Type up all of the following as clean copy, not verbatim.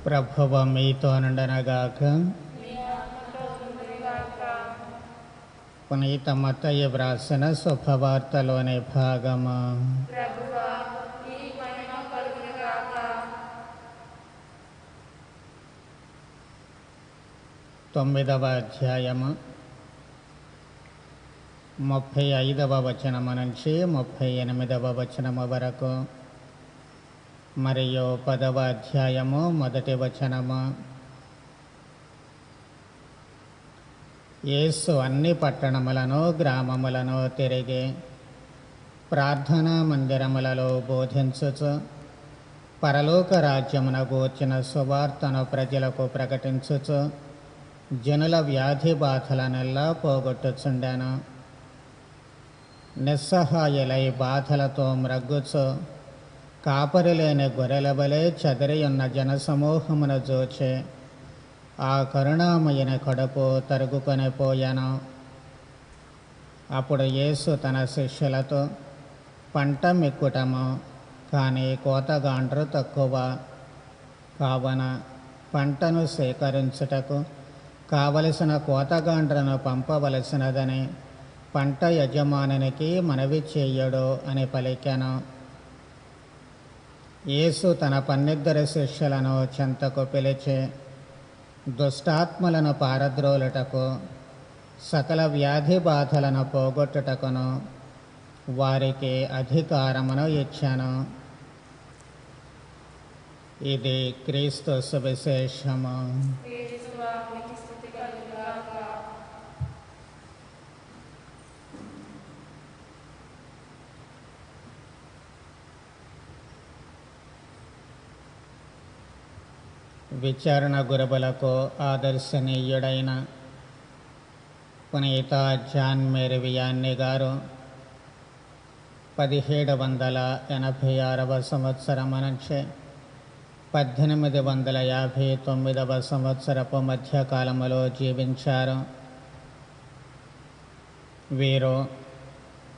ప్రభువు మీతో నుండనగాక. పునీత మత్తయి వ్రాసిన శుభవార్తలోని భాగము. 9వ అధ్యాయము 35వ వచనము నుంచి 38వ వచనము వరకు, మరియు 10వ అధ్యాయము 1వ వచనము. యేసు అన్ని పట్టణములను గ్రామములను తిరిగి ప్రార్థనా మందిరములలో బోధించుచు పరలోక రాజ్యమున గూర్చిన సువార్తను ప్రజలకు ప్రకటించుచు జనుల వ్యాధి బాధలనెల్లా పోగొట్టుచుండెను. నిస్సహాయులై బాధలతో మ్రగ్గుచు కాపరి లేని గొర్రెల వలె చెదరియున్న జనసమూహమును చూచి ఆ కరుణామయుని కడుపు తరుగుకొని పోయాను. అప్పుడు యేసు తన శిష్యులతో, పంట మిక్కుటము, కానీ కోతగాండ్రు తక్కువ. కావున పంటను సేకరించుటకు కావలసిన కోతగాండ్రను పంపవలసినదని పంట యజమానునికి మనవి చెయ్యడు అని పలికెను. యేసు తన 12 శిష్యులను చెంతకు పిలిచి దుష్టాత్మలను పారద్రోలుటకు సకల వ్యాధి బాధలను పోగొట్టుటకును వారికి అధికారమును ఇచ్చాను. ఇది క్రీస్తు సువిశేషము. విచారణ గురువులకు ఆదర్శనీయుడైన పునీత జాన్ మేరీ వియాన్నీ గారు 1786వ సంవత్సరము నుంచి 1859వ సంవత్సరపు మధ్యకాలములో జీవించారు. వీరు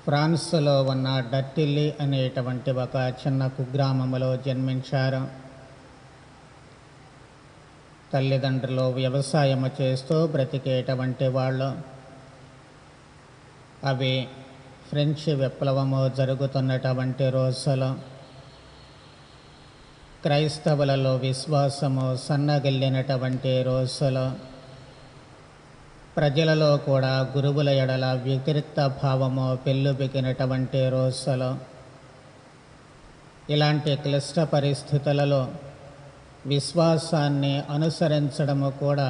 ఫ్రాన్స్లో ఉన్న డట్టిల్లీ అనేటువంటి ఒక చిన్న కుగ్రామములో జన్మించారు. తల్లిదండ్రులు వ్యవసాయము చేస్తూ బ్రతికేటువంటి వాళ్ళు. అవి ఫ్రెంచ్ విప్లవము జరుగుతున్నటువంటి రోజులు. క్రైస్తవులలో విశ్వాసము సన్నగిల్లినటువంటి రోజులు. ప్రజలలో కూడా గురువుల ఎడల వ్యతిరేక్త భావము పెళ్ళుబికినటువంటి రోజులు. ఇలాంటి క్లిష్ట పరిస్థితులలో విశ్వాసాన్ని అనుసరించడము కూడా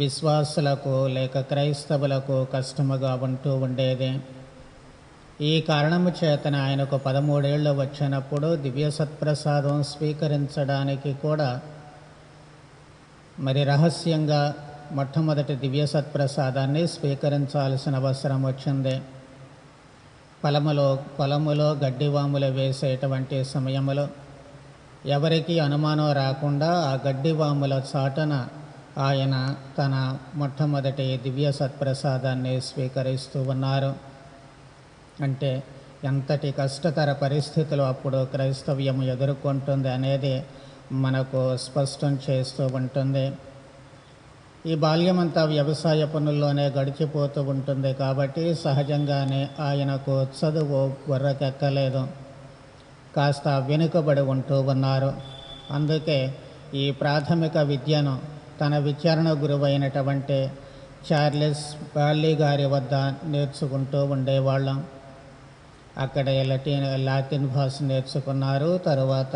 విశ్వాసులకు లేక క్రైస్తవులకు కష్టముగా ఉంటూ ఉండేది. ఈ కారణము చేతన ఆయనకు 13 ఏళ్ళు వచ్చినప్పుడు దివ్య సత్ప్రసాదం స్వీకరించడానికి కూడా మరి రహస్యంగా మొట్టమొదటి దివ్య సత్ప్రసాదాన్ని స్వీకరించాల్సిన అవసరం వచ్చింది. పొలములో గడ్డివాములు వేసేటువంటి సమయములో ఎవరికి అనుమానం రాకుండా ఆ గడ్డివాముల చాటున ఆయన తన మొట్టమొదటి దివ్య సత్ప్రసాదాన్ని స్వీకరిస్తూ ఉన్నారు. అంటే ఎంతటి కష్టతర పరిస్థితులు అప్పుడు క్రైస్తవ్యం ఎదుర్కొంటుంది అనేది మనకు స్పష్టం చేస్తూ ఉంటుంది. ఈ బాల్యమంతా వ్యవసాయ పనుల్లోనే గడిచిపోతూ ఉంటుంది కాబట్టి సహజంగానే ఆయనకు చదువు బుర్రకెక్కలేదు. కాస్త వెనుకబడి ఉంటూ ఉన్నారు. అందుకే ఈ ప్రాథమిక విద్యను తన విచారణ గురువైనటువంటి చార్లెస్ బార్లీ గారి వద్ద నేర్చుకుంటూ ఉండేవాళ్ళం. అక్కడే లాటిన్ భాష నేర్చుకున్నారు. తరువాత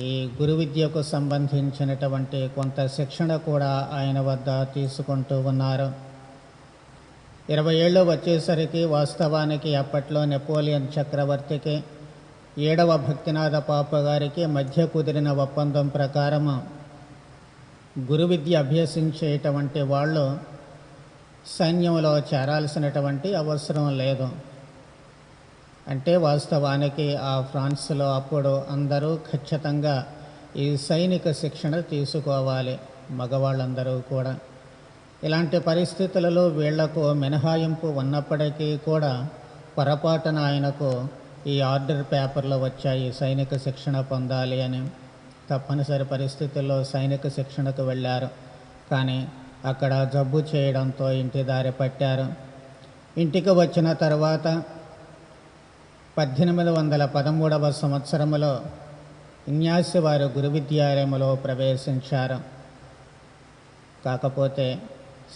ఈ గురు విద్యకు సంబంధించినటువంటి కొంత శిక్షణ కూడా ఆయన వద్ద తీసుకుంటూ ఉన్నారు. 20 ఏళ్ళు వచ్చేసరికి వాస్తవానికి అప్పట్లో నెపోలియన్ చక్రవర్తికి 7వ భక్తినాథ పాప గారికి మధ్య కుదిరిన ఒప్పందం ప్రకారము గురు విద్య అభ్యసించేటువంటి వాళ్ళు సైన్యంలో చేరాల్సినటువంటి అవసరం లేదు. అంటే వాస్తవానికి ఆ ఫ్రాన్స్లో అప్పుడు అందరూ ఖచ్చితంగా ఈ సైనిక శిక్షణ తీసుకోవాలి, మగవాళ్ళందరూ కూడా. ఇలాంటి పరిస్థితులలో వీళ్లకు మినహాయింపు ఉన్నప్పటికీ కూడా పొరపాటున ఆయనకు ఈ ఆర్డర్ పేపర్లో వచ్చాయి సైనిక శిక్షణ పొందాలి అని. తప్పనిసరి పరిస్థితుల్లో సైనిక శిక్షణకు వెళ్ళారు. కానీ అక్కడ జబ్బు చేయడంతో ఇంటి దారి పట్టారు. ఇంటికి వచ్చిన తర్వాత 1813 సంవత్సరంలో ఇన్యాసి వారు గురు విద్యాలయంలో ప్రవేశించారు. కాకపోతే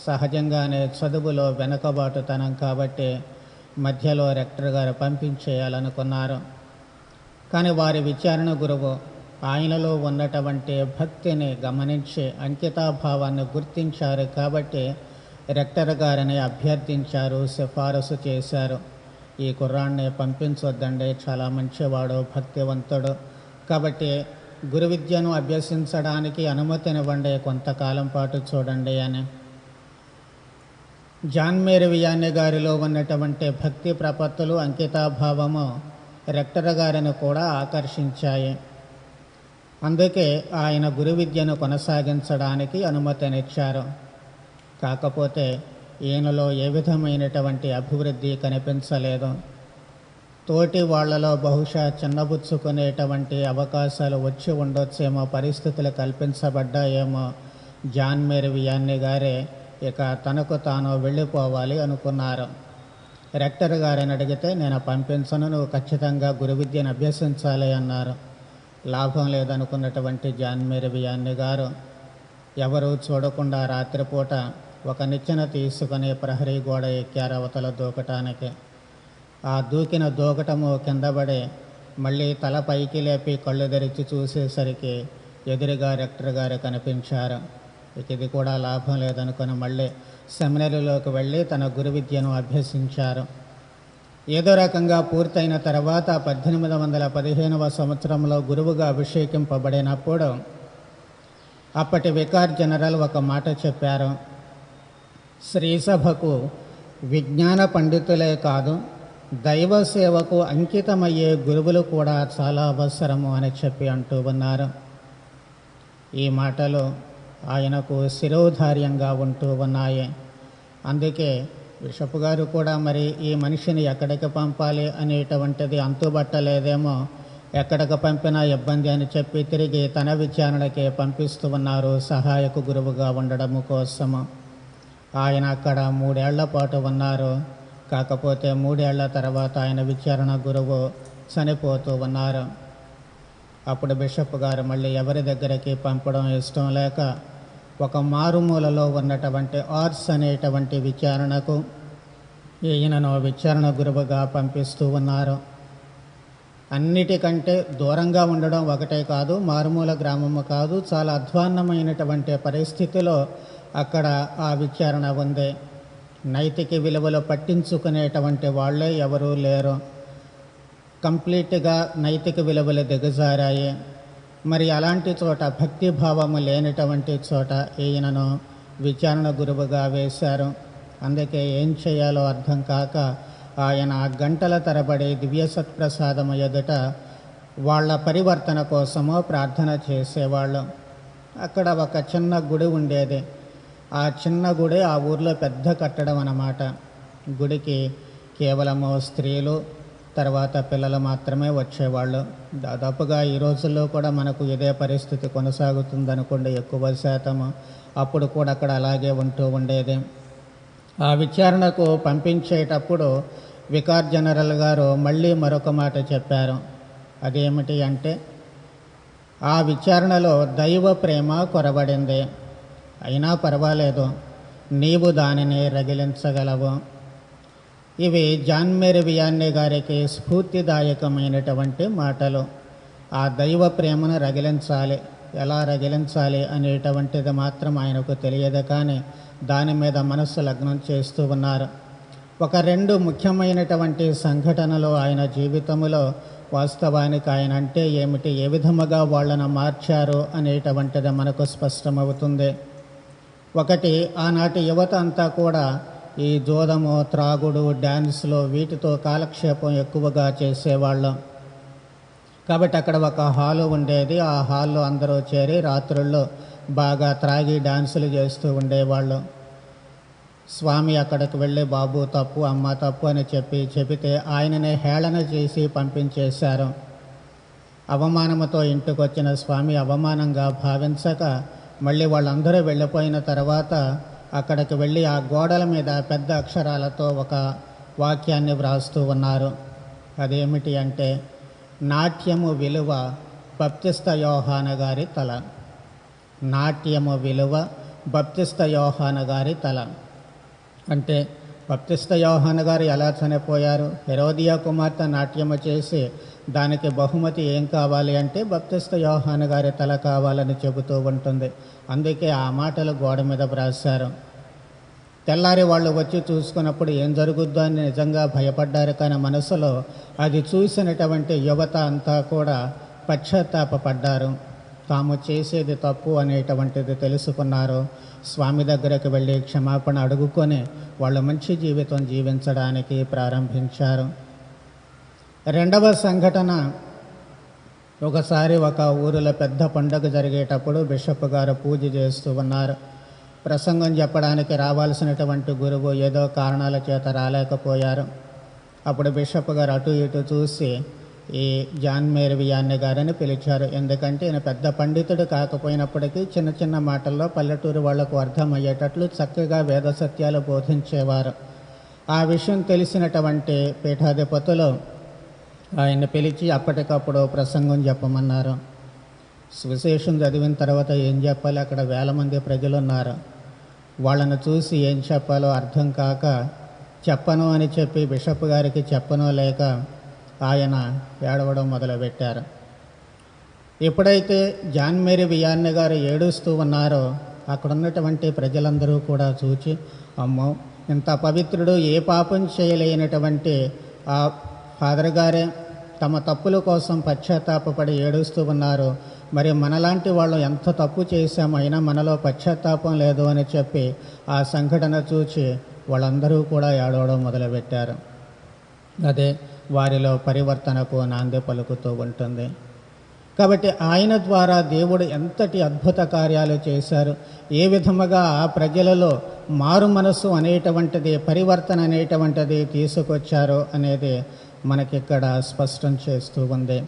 సహజంగానే చదువులో వెనుకబాటుతనం కాబట్టి మధ్యలో రెక్టర్ గారు పంపించేయాలనుకున్నారు. కానీ వారి విచారణ గురువు ఆయనలో ఉన్నటువంటి భక్తిని గమనించి అంకితాభావాన్ని గుర్తించారు కాబట్టి రెక్టర్ గారిని అభ్యర్థించారు, సిఫారసు చేశారు. ఈ కుర్రాన్ని పంపించొద్దండి, చాలా మంచివాడు, భక్తివంతుడు, కాబట్టి గురు విద్యను అభ్యసించడానికి అనుమతినివ్వండి, కొంతకాలం పాటు చూడండి అని. జాన్ మేరీ వియానీ గారిలో ఉన్నటువంటి భక్తి ప్రపత్తులు, అంకితాభావము రెక్టర్ గారిని కూడా ఆకర్షించాయి. అందుకే ఆయన గురు విద్యను కొనసాగించడానికి అనుమతినిచ్చారు. కాకపోతే ఈయనలో ఏ విధమైనటువంటి అభివృద్ధి కనిపించలేదు. తోటి వాళ్లలో బహుశా చిన్నబుచ్చుకునేటువంటి అవకాశాలు వచ్చి ఉండొచ్చేమో, పరిస్థితులు కల్పించబడ్డాయేమో. జాన్ మేరీ వియానీ గారే ఇక తనకు తాను వెళ్ళిపోవాలి అనుకున్నారు. రెక్టర్ గారిని అడిగితే నేను పంపించను, నువ్వు ఖచ్చితంగా గురు విద్యను అభ్యసించాలి అన్నారు. లాభం లేదనుకున్నటువంటి జాన్ మేరీ వియానీ గారు ఎవరూ చూడకుండా రాత్రిపూట ఒక నిచ్చెన తీసుకుని ప్రహరీ గోడ ఎక్కారు అవతల దూకటానికి. ఆ దూకిన దూకటము కిందపడి మళ్ళీ తల పైకి లేపి కళ్ళు తెరిచి చూసేసరికి ఎదురుగా రెక్టర్ గారు కనిపించారు. ఇది కూడా లాభం లేదనుకుని మళ్ళీ సెమినరీలోకి వెళ్ళి తన గురు విద్యను అభ్యసించారు. ఏదో రకంగా పూర్తయిన తర్వాత 1815 సంవత్సరంలో గురువుగా అభిషేకింపబడినప్పుడు అప్పటి వికార్ జనరల్ ఒక మాట చెప్పారు. శ్రీసభకు విజ్ఞాన పండితులే కాదు, దైవ సేవకు అంకితమయ్యే గురువులు కూడా చాలా అవసరము అని చెప్పి అంటూ ఉన్నారు. ఈ మాటలు ఆయనకు శిరోధార్యంగా ఉంటూ ఉన్నాయి. అందుకే బిషప్ గారు కూడా మరి ఈ మనిషిని ఎక్కడికి పంపాలి అనేటువంటిది అంతుబట్టలేదేమో, ఎక్కడికి పంపినా ఇబ్బంది అని చెప్పి తిరిగి తన విచారణకే పంపిస్తూ ఉన్నారు సహాయక గురువుగా ఉండడము కోసము. ఆయన అక్కడ 3 ఏళ్ల పాటు ఉన్నారు. కాకపోతే 3 ఏళ్ల తర్వాత ఆయన విచారణ గురువు చనిపోతూ ఉన్నారు. అప్పుడు బిషప్ గారు మళ్ళీ ఎవరి దగ్గరికి పంపడం ఇష్టం లేక ఒక మారుమూలలో ఉన్నటువంటి ఆర్ట్స్ అనేటువంటి విచారణకు ఈయనను విచారణ గురువుగా పంపిస్తూ ఉన్నారు. అన్నిటికంటే దూరంగా ఉండడం ఒకటే కాదు, మారుమూల గ్రామము కాదు, చాలా అధ్వాన్నమైనటువంటి పరిస్థితిలో అక్కడ ఆ విచారణ ఉంది. నైతిక విలువలు పట్టించుకునేటువంటి వాళ్ళే ఎవరూ లేరు. కంప్లీట్గా నైతిక విలువలు దిగజారాయి. మరి అలాంటి చోట భక్తిభావము లేనటువంటి చోట ఈయనను విచారణ గురువుగా వేశారు. అందుకే ఏం చేయాలో అర్థం కాక ఆయన గంటల తరబడి దివ్య సత్ప్రసాదము ఎదుట వాళ్ళ పరివర్తన కోసమో ప్రార్థన చేసేవాళ్ళు. అక్కడ ఒక చిన్న గుడి ఉండేది. ఆ చిన్న గుడి ఆ ఊర్లో పెద్ద కట్టడం అన్నమాట. గుడికి కేవలము స్త్రీలు తర్వాత పిల్లలు మాత్రమే వచ్చేవాళ్ళు. దాదాపుగా ఈ రోజుల్లో కూడా మనకు ఇదే పరిస్థితి కొనసాగుతుందనుకోండి, ఎక్కువ శాతము. అప్పుడు కూడా అక్కడ అలాగే ఉంటూ ఉండేది. ఆ విచారణకు పంపించేటప్పుడు వికార్ జనరల్ గారు మళ్ళీ మరొక మాట చెప్పారు. అదేమిటి అంటే, ఆ విచారణలో దైవ ప్రేమ కొరబడింది, అయినా పర్వాలేదు, నీవు దానిని రగిలించగలవు. ఇవి జాన్ మేరీ వియానీ గారికి స్ఫూర్తిదాయకమైనటువంటి మాటలు. ఆ దైవ ప్రేమను రగిలించాలి, ఎలా రగిలించాలి అనేటువంటిది మాత్రం ఆయనకు తెలియదు, కానీ దాని మీద మనస్సు లగ్నం చేస్తూ ఉన్నారు. ఒక 2 ముఖ్యమైనటువంటి సంఘటనలు ఆయన జీవితంలో వాస్తవానికి ఆయన అంటే ఏమిటి, ఏ విధముగా వాళ్ళను మార్చారు అనేటువంటిది మనకు స్పష్టమవుతుంది. ఒకటి, ఆనాటి యువత అంతా కూడా ఈ జోదము, త్రాగుడు, డ్యాన్స్లో వీటితో కాలక్షేపం ఎక్కువగా చేసేవాళ్ళం. కాబట్టి అక్కడ ఒక హాలు ఉండేది. ఆ హాల్లో అందరూ చేరి రాత్రుల్లో బాగా త్రాగి డ్యాన్సులు చేస్తూ ఉండేవాళ్ళు. స్వామి అక్కడికి వెళ్ళి బాబు తప్పు, అమ్మ తప్పు అని చెబితే ఆయననే హేళన చేసి పంపించేశారు. అవమానముతో ఇంటికి వచ్చిన స్వామి అవమానంగా భావించక మళ్ళీ వాళ్ళందరూ వెళ్ళిపోయిన తర్వాత అక్కడికి వెళ్ళి ఆ గోడల మీద పెద్ద అక్షరాలతో ఒక వాక్యాన్ని వ్రాస్తూ ఉన్నారు. అదేమిటి అంటే, నాట్యము విలువ బప్తిస్త యోహాను గారి తల. నాట్యము విలువ బప్తిస్త యోహాను గారి తల. అంటే బప్తిస్త యోహాను గారు ఎలా చనిపోయారు? హెరోదియా కుమార్తె నాట్యము చేసి దానికి బహుమతి ఏం కావాలి అంటే బప్తిస్త యోహాను గారి తల కావాలని చెబుతూ ఉంటుంది. అందుకే ఆ మాటలు గోడ మీద వ్రాశారు. తెల్లారి వాళ్ళు వచ్చి చూసుకున్నప్పుడు ఏం జరుగుద్దో అని నిజంగా భయపడ్డారు. కానీ మనసులో అది చూసినటువంటి యువత అంతా కూడా పశ్చాత్తాపడ్డారు. తాము చేసేది తప్పు అనేటువంటిది తెలుసుకున్నారు. స్వామి దగ్గరకు వెళ్ళి క్షమాపణ అడుగుకొని వాళ్ళు మంచి జీవితం జీవించడానికి ప్రారంభించారు. రెండవ సంఘటన, ఒకసారి ఒక ఊరిలో పెద్ద పండుగ జరిగేటప్పుడు బిషప్ గారు పూజ చేస్తూ ఉన్నారు. ప్రసంగం చెప్పడానికి రావాల్సినటువంటి గురువు ఏదో కారణాల చేత రాలేకపోయారు. అప్పుడు బిషప్ గారు అటు ఇటు చూసి ఈ జాన్ మేరీ వియాన్ని గారని పిలిచారు. ఎందుకంటే ఈయన పెద్ద పండితుడు కాకపోయినప్పటికీ చిన్న చిన్న మాటల్లో పల్లెటూరు వాళ్లకు అర్థమయ్యేటట్లు చక్కగా వేద సత్యాలు బోధించేవారు. ఆ విషయం తెలిసినటువంటి పీఠాధిపతులు ఆయన్ని పిలిచి అప్పటికప్పుడు ప్రసంగం చెప్పమన్నారు. సువిశేషం చదివిన తర్వాత ఏం చెప్పాలి? అక్కడ 1000 మంది ప్రజలు ఉన్నారు. వాళ్ళను చూసి ఏం చెప్పాలో అర్థం కాక చెప్పను అని చెప్పి బిషప్ గారికి చెప్పను లేక ఆయన ఏడవడం మొదలుపెట్టారు. ఎప్పుడైతే జాన్ మేరీ వియాన్ని గారు ఏడుస్తూ ఉన్నారో అక్కడ ఉన్నటువంటి ప్రజలందరూ కూడా చూచి, అమ్మో ఇంత పవిత్రుడు, ఏ పాపం చేయలేనటువంటి ఆ ఫాదర్ గారే తమ తప్పుల కోసం పశ్చాత్తాపపడి ఏడుస్తూ ఉన్నారు. మరి మనలాంటి వాళ్ళు ఎంత తప్పు చేశామైనా మనలో పశ్చాత్తాపం లేదు అని చెప్పి ఆ సంఘటన చూచి వాళ్ళందరూ కూడా ఏడవడం మొదలుపెట్టారు. అదే వారిలో పరివర్తనకు నాంది పలుకుతూ ఉంటుంది. కాబట్టి ఆయన ద్వారా దేవుడు ఎంతటి అద్భుత కార్యాలు చేశారు, ఏ విధముగా ఆ ప్రజలలో మారు మనస్సు అనేటువంటిది, పరివర్తన అనేటువంటిది తీసుకొచ్చారు అనేది మనకిక్కడ స్పష్టం చేస్తూ ఉంది.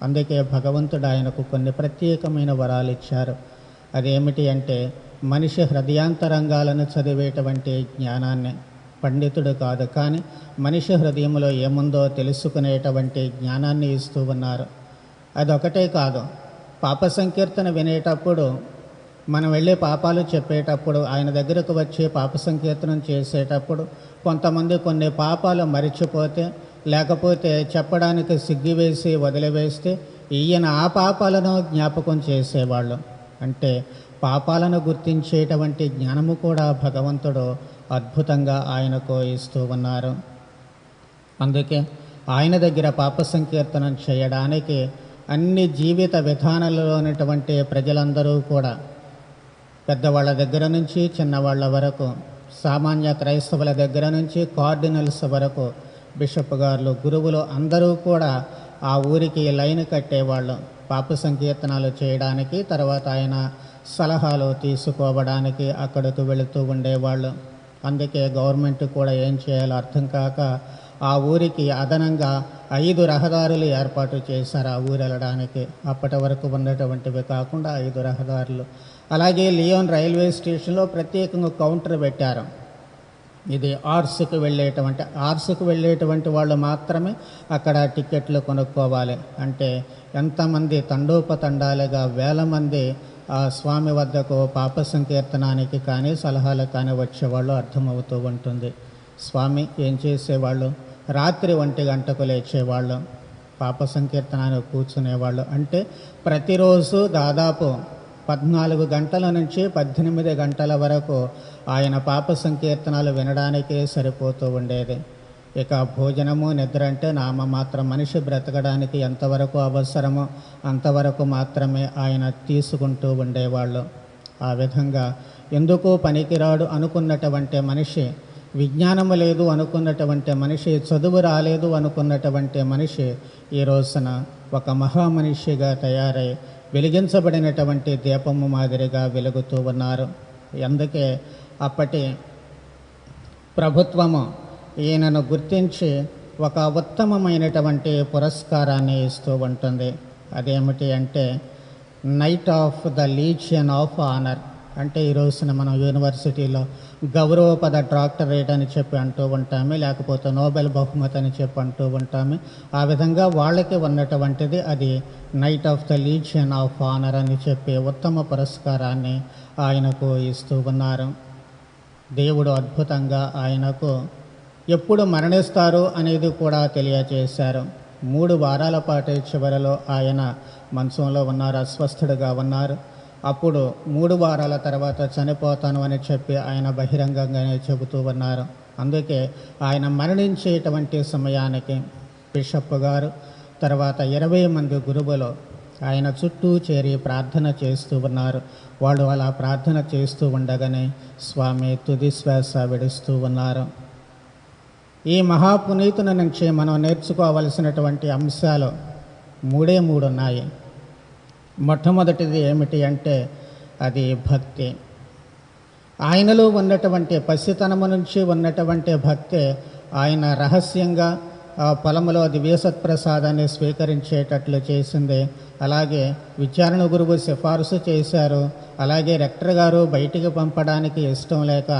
అందుకే భగవంతుడు ఆయనకు కొన్ని ప్రత్యేకమైన వరాలు ఇచ్చారు. అదేమిటి అంటే మనిషి హృదయాంతరంగాలను చదివేటువంటి జ్ఞానాన్ని. పండితుడు కాదు, కానీ మనిషి హృదయంలో ఏముందో తెలుసుకునేటువంటి జ్ఞానాన్ని ఇస్తూ ఉన్నారు. అదొకటే కాదు, పాప సంకీర్తన వినేటప్పుడు మనం వెళ్ళి పాపాలు చెప్పేటప్పుడు, ఆయన దగ్గరకు వచ్చి పాప సంకీర్తనం చేసేటప్పుడు కొంతమంది కొన్ని పాపాలు మరిచిపోతే, లేకపోతే చెప్పడానికి సిగ్గివేసి వదిలివేస్తే ఈయన ఆ పాపాలను జ్ఞాపకం చేసేవాళ్ళు. అంటే పాపాలను గుర్తించేటువంటి జ్ఞానము కూడా భగవంతుడు అద్భుతంగా ఆయనకు ఇస్తూ ఉన్నారు. అందుకే ఆయన దగ్గర పాప సంకీర్తనం చేయడానికి అన్ని జీవిత విధానాలలో ఉన్నటువంటి ప్రజలందరూ కూడా, పెద్దవాళ్ళ దగ్గర నుంచి చిన్నవాళ్ళ వరకు, సామాన్య క్రైస్తవుల దగ్గర నుంచి కార్డినల్స్ వరకు, బిషప్ గారు, గురువులు అందరూ కూడా ఆ ఊరికి లైన్ కట్టేవాళ్ళు పాప సంకీర్తనాలు చేయడానికి. తర్వాత ఆయన సలహాలు తీసుకోవడానికి అక్కడికి వెళుతూ ఉండేవాళ్ళు. అందుకే గవర్నమెంట్ కూడా ఏం చేయాలో అర్థం కాక ఆ ఊరికి అదనంగా 5 రహదారులు ఏర్పాటు చేశారు ఆ ఊరు వెళ్ళడానికి. అప్పటి వరకు ఉన్నటువంటివి కాకుండా 5 రహదారులు. అలాగే లియోన్ రైల్వే స్టేషన్లో ప్రత్యేకంగా కౌంటర్ పెట్టారు. ఇది ఆర్ట్స్కి వెళ్ళేటువంటి వాళ్ళు మాత్రమే అక్కడ టికెట్లు కొనుక్కోవాలి. అంటే ఎంతమంది తండోపతండాలుగా 1000 మంది ఆ స్వామి వద్దకు పాప సంకీర్తనానికి కానీ సలహాలు కానీ వచ్చేవాళ్ళు అర్థమవుతూ ఉంటుంది. స్వామి ఏం చేసేవాళ్ళు? రాత్రి 1 గంటకు లేచేవాళ్ళు, పాప సంకీర్తనానికి కూర్చునేవాళ్ళు. అంటే ప్రతిరోజు దాదాపు 14 గంటల నుంచి 18 గంటల వరకు ఆయన పాప సంకీర్తనాలు వినడానికే సరిపోతూ ఉండేది. ఇక భోజనము నిద్ర అంటే నామమాత్రం. మనిషి బ్రతకడానికి ఎంతవరకు అవసరమో అంతవరకు మాత్రమే ఆయన తీసుకుంటూ ఉండేవాళ్ళు. ఆ విధంగా ఎందుకో పనికిరాడు అనుకున్నటువంటి మనిషి, విజ్ఞానము లేదు అనుకున్నటువంటి మనిషి, చదువు రాలేదు అనుకున్నటువంటి మనిషి ఈ రోజున ఒక మహామనిషిగా తయారై వెలిగించబడినటువంటి దీపము మాదిరిగా వెలుగుతూ ఉన్నారు. అందుకే అప్పటి ప్రభుత్వము ఈయనను గుర్తించి ఒక ఉత్తమమైనటువంటి పురస్కారాన్ని ఇస్తూ ఉంటుంది. అదేమిటి అంటే knight of the legion of honour. అంటే ఈ రోజున మనం యూనివర్సిటీలో గౌరవపద డాక్టరేట్ అని చెప్పి అంటూ ఉంటాము, లేకపోతే నోబెల్ బహుమతి అని చెప్పి అంటూ ఉంటాము. ఆ విధంగా వాళ్ళకి ఉన్నటువంటిది అది knight of the legion of honour అని చెప్పి ఉత్తమ పురస్కారాన్ని ఆయనకు ఇస్తూ ఉన్నారు. దేవుడు అద్భుతంగా ఆయనకు ఎప్పుడు మరణిస్తారు అనేది కూడా తెలియజేశారు. 3 వారాల పాటు చివరిలో ఆయన మంచంలో ఉన్నారు, అస్వస్థుడుగా ఉన్నారు. అప్పుడు 3 వారాల తర్వాత చనిపోతాను అని చెప్పి ఆయన బహిరంగంగానే చెబుతూ ఉన్నారు. అందుకే ఆయన మరణించేటువంటి సమయానికి బిషప్ గారు తర్వాత 20 మంది గురువులు ఆయన చుట్టూ చేరి ప్రార్థన చేస్తూ ఉన్నారు. వాళ్ళు అలా ప్రార్థన చేస్తూ ఉండగానే స్వామి తుది శ్వాస విడుస్తూ ఉన్నారు. ఈ మహాపునీతుని నుంచి మనం నేర్చుకోవలసినటువంటి అంశాలు 3 ఉన్నాయి. మొట్టమొదటిది ఏమిటి అంటే అది భక్తి. ఆయనలో ఉన్నటువంటి పసితనము నుంచి ఉన్నటువంటి భక్తి ఆయన రహస్యంగా పొలంలో దివ్య సత్ప్రసాదాన్ని స్వీకరించేటట్లు చేసింది. అలాగే విచారణ గురువు సిఫారసు చేశారు. అలాగే రెక్టర్ గారు బయటికి పంపడానికి ఇష్టం లేక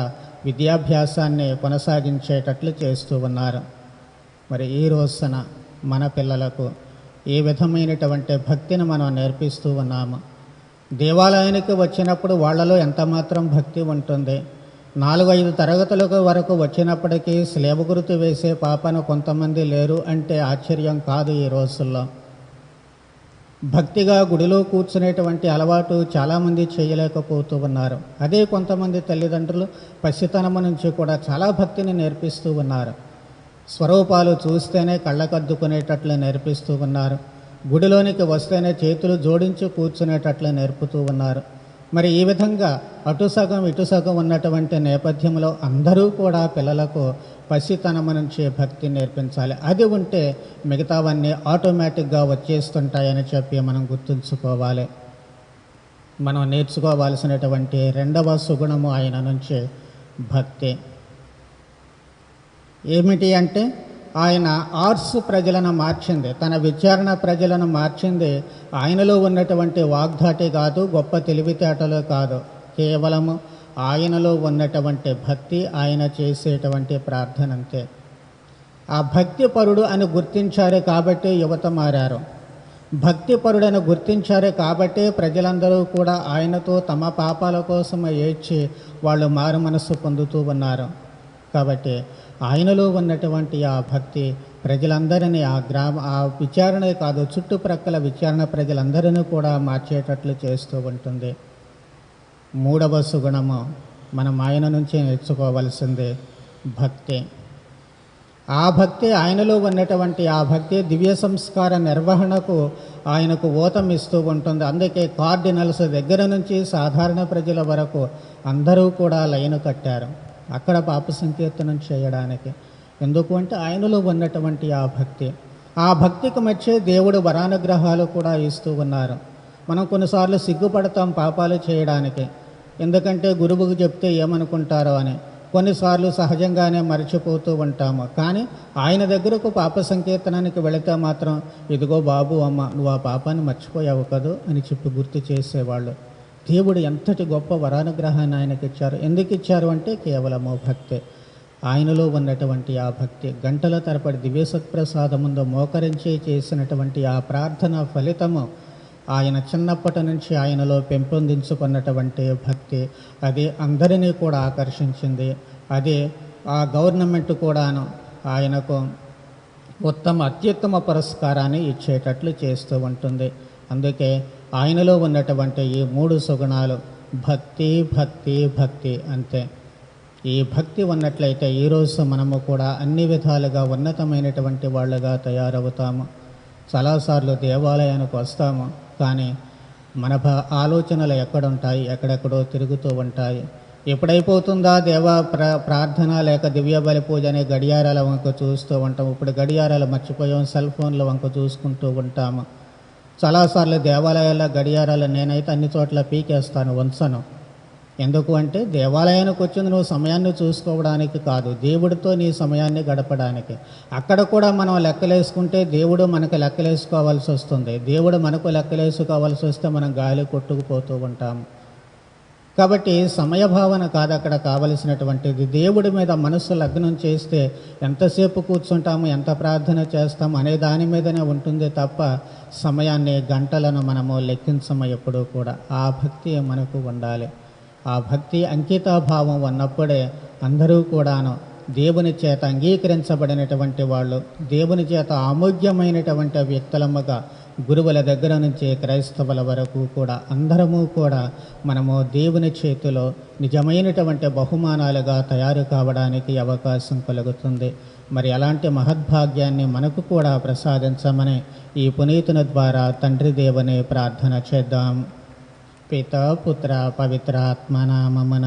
విద్యాభ్యాసాన్ని కొనసాగించేటట్లు చేస్తూ ఉన్నారు. మరి ఈ రోజున మన పిల్లలకు ఏ విధమైనటువంటి భక్తిని మనం నేర్పిస్తూ ఉన్నాము? దేవాలయానికి వచ్చినప్పుడు వాళ్ళలో ఎంతమాత్రం భక్తి ఉంటుంది? 4-5 తరగతులకు వరకు వచ్చినప్పటికీ స్లేవ గుర్తు వేసే పాపను కొంతమంది లేరు అంటే ఆశ్చర్యం కాదు. ఈ రోజుల్లో భక్తిగా గుడిలో కూర్చునేటువంటి అలవాటు చాలామంది చేయలేకపోతూ ఉన్నారు. అదే కొంతమంది తల్లిదండ్రులు పసితనము నుంచి కూడా చాలా భక్తిని నేర్పిస్తూ ఉన్నారు. స్వరూపాలు చూస్తేనే కళ్ళకద్దుకునేటట్లు నేర్పిస్తూ ఉన్నారు. గుడిలోనికి వస్తేనే చేతులు జోడించి కూర్చునేటట్లు నేర్పుతూ ఉన్నారు. మరి ఈ విధంగా అటు సగం ఇటు సగం ఉన్నటువంటి నేపథ్యంలో అందరూ కూడా పిల్లలకు పసితనము నుంచి భక్తి నేర్పించాలి. అది ఉంటే మిగతావన్నీ ఆటోమేటిక్గా వచ్చేస్తుంటాయని చెప్పి మనం గుర్తుంచుకోవాలి. మనం నేర్చుకోవాల్సినటువంటి 2వ సుగుణము ఆయన నుంచి భక్తి. ఏమిటి అంటే ఆయన ఆర్ట్స్ ప్రజలను మార్చింది, తన విచారణ ప్రజలను మార్చింది. ఆయనలో ఉన్నటువంటి వాగ్ధాటి కాదు, గొప్ప తెలివితేటలు కాదు, కేవలము ఆయనలో ఉన్నటువంటి భక్తి, ఆయన చేసేటువంటి ప్రార్థన అంతే. ఆ భక్తిపరుడు అని గుర్తించారు కాబట్టి యువత మారారు. భక్తిపరుడని గుర్తించారు కాబట్టి ప్రజలందరూ కూడా ఆయనతో తమ పాపాల కోసం ఏడ్చి వాళ్ళు మారు మనస్సు పొందుతూ ఉన్నారు. కాబట్టి ఆయనలో ఉన్నటువంటి ఆ భక్తి ప్రజలందరినీ ఆ విచారణ కాదు, చుట్టుప్రక్కల విచారణ ప్రజలందరినీ కూడా మార్చేటట్లు చేస్తూ ఉంటుంది. 3వ సుగుణము మనం ఆయన నుంచి నేర్చుకోవాల్సింది భక్తి. ఆ భక్తి ఆయనలో ఉన్నటువంటి ఆ భక్తి దివ్య సంస్కార నిర్వహణకు ఆయనకు ఊతమిస్తూ ఉంటుంది. అందుకే కార్డినల్స్ దగ్గర నుంచి సాధారణ ప్రజల వరకు అందరూ కూడా లైను కట్టారు అక్కడ పాప సంకీర్తనం చేయడానికి. ఎందుకు అంటే ఆయనలో ఉన్నటువంటి ఆ భక్తి. ఆ భక్తికి మధ్య దేవుడు వరానుగ్రహాలు కూడా ఇస్తూ ఉన్నారు. మనం కొన్నిసార్లు సిగ్గుపడతాం పాపాలు చేయడానికి, ఎందుకంటే గురువుకు చెప్తే ఏమనుకుంటారో అని. కొన్నిసార్లు సహజంగానే మర్చిపోతూ ఉంటాము. కానీ ఆయన దగ్గరకు పాప సంకీర్తనానికి వెళితే మాత్రం ఇదిగో బాబు అమ్మ నువ్వు ఆ పాపాన్ని మర్చిపోయావు కదూ అని చెప్పి గుర్తు చేసేవాళ్ళు. దేవుడు ఎంతటి గొప్ప వరానుగ్రహాన్ని ఆయనకి ఇచ్చారు. ఎందుకు ఇచ్చారు అంటే కేవలము భక్తి. ఆయనలో ఉన్నటువంటి ఆ భక్తి గంటల తరబడి దివ్య సత్ప్రసాదం ముందు మోకరించి చేసినటువంటి ఆ ప్రార్థన ఫలితము ఆయన చిన్నప్పటి నుంచి ఆయనలో పెంపొందించుకున్నటువంటి భక్తి అది అందరినీ కూడా ఆకర్షించింది. అదే ఆ గవర్నమెంట్ కూడాను ఆయనకు అత్యుత్తమ పురస్కారాన్ని ఇచ్చేటట్లు చేస్తూ ఉంటుంది. అందుకే ఆయనలో ఉన్నటువంటి ఈ 3 సుగుణాలు భక్తి భక్తి భక్తి అంతే. ఈ భక్తి ఉన్నట్లయితే ఈరోజు మనము కూడా అన్ని విధాలుగా ఉన్నతమైనటువంటి వాళ్ళుగా తయారవుతాము. చాలాసార్లు దేవాలయానికి వస్తాము, కానీ మన ఆలోచనలు ఎక్కడుంటాయి, ఎక్కడెక్కడో తిరుగుతూ ఉంటాయి. ఎప్పుడైపోతుందా ప్రార్థన లేక దివ్య బలి పూజ అనే గడియారాల వంక చూస్తూ ఉంటాం. ఇప్పుడు గడియారాలు మర్చిపోయాం, సెల్ ఫోన్ల వంక చూసుకుంటూ ఉంటాము. చాలాసార్లు దేవాలయాల గడియారాలు నేనైతే అన్ని చోట్ల పీకేస్తాను, ఉంచను. ఎందుకు అంటే దేవాలయానికి వచ్చింది నువ్వు సమయాన్ని చూసుకోవడానికి కాదు, దేవుడితో నీ సమయాన్ని గడపడానికి. అక్కడ కూడా మనం లెక్కలేసుకుంటే దేవుడు మనకు లెక్కలేసుకోవాల్సి వస్తుంది. దేవుడు మనకు లెక్కలేసుకోవాల్సి వస్తే మనం గాలి కొట్టుకుపోతూ ఉంటాం. కాబట్టి సమయభావన కాదు అక్కడ కావలసినటువంటిది. దేవుడి మీద మనస్సు లగ్నం చేస్తే ఎంతసేపు కూర్చుంటాము, ఎంత ప్రార్థన చేస్తాము అనే దాని మీదనే ఉంటుంది తప్ప సమయాన్ని, గంటలను మనము లెక్కించము ఎప్పుడూ కూడా. ఆ భక్తి మనకు ఉండాలి. ఆ భక్తి అంకితాభావం ఉన్నప్పుడే అందరూ కూడాను దేవుని చేత అంగీకరించబడినటువంటి వాళ్ళు, దేవుని చేత ఆమోగ్యమైనటువంటి వ్యక్తులమ్మగా గురువుల దగ్గర నుంచి క్రైస్తవుల వరకు కూడా అందరము కూడా మనము దేవుని చేతిలో నిజమైనటువంటి బహుమానాలుగా తయారు కావడానికి అవకాశం కలుగుతుంది. మరి అలాంటి మహద్భాగ్యాన్ని మనకు కూడా ప్రసాదించమని ఈ పునీతుని ద్వారా తండ్రి దేవుని ప్రార్థన చేద్దాం. పితా పుత్ర పవిత్ర ఆత్మనామమున.